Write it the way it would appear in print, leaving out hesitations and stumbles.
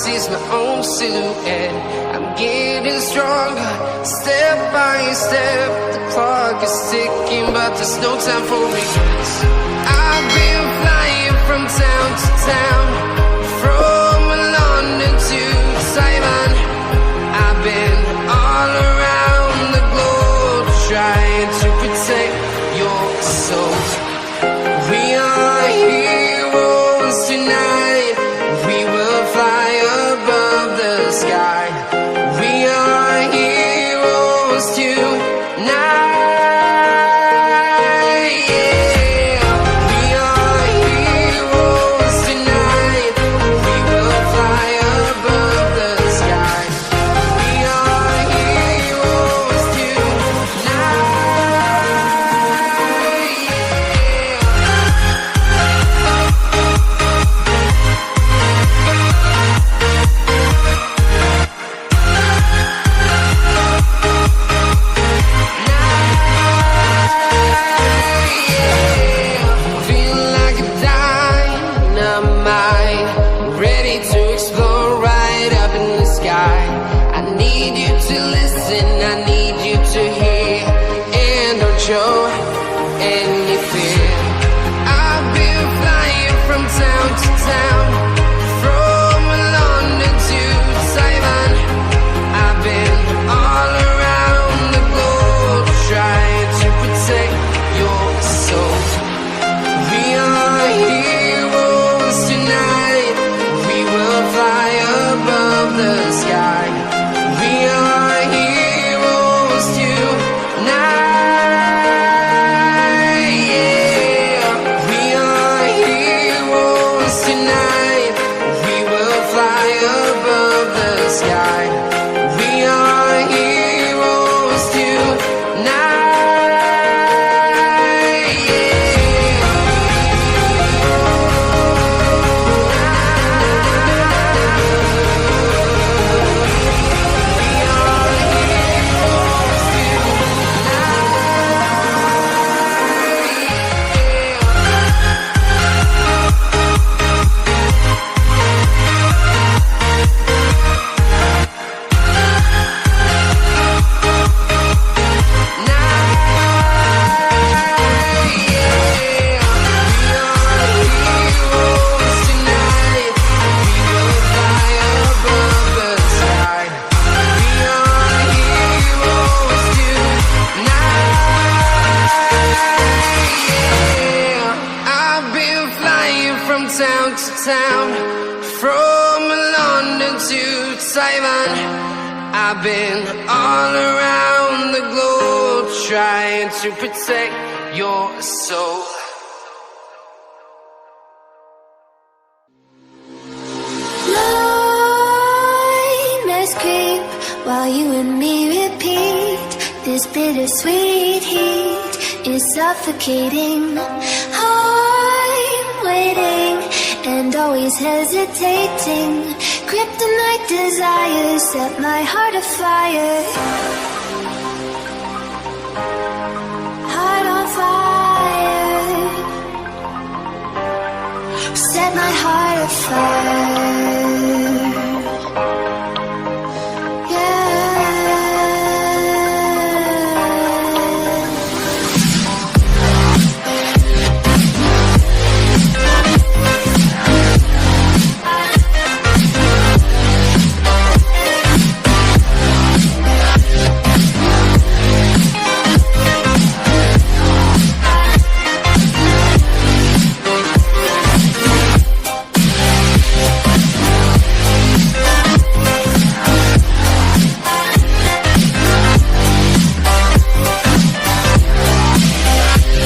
sees my own silhouette. I'm getting stronger, step by step. The clock is ticking, but there's no time for regrets. I've been flying from town to town, from London to Taiwan. I've been all around the globe, trying to protect your soul. We are heroes tonight. We will fly above the sky. We are heroes tonight. I've been all around the globe, trying to protect your soul. Nightmares creep while you and me repeat. This bittersweet heat is suffocating. I'm waiting and always hesitating. Kryptonite desires set my heart afire. Heart on fire. Set my heart afire.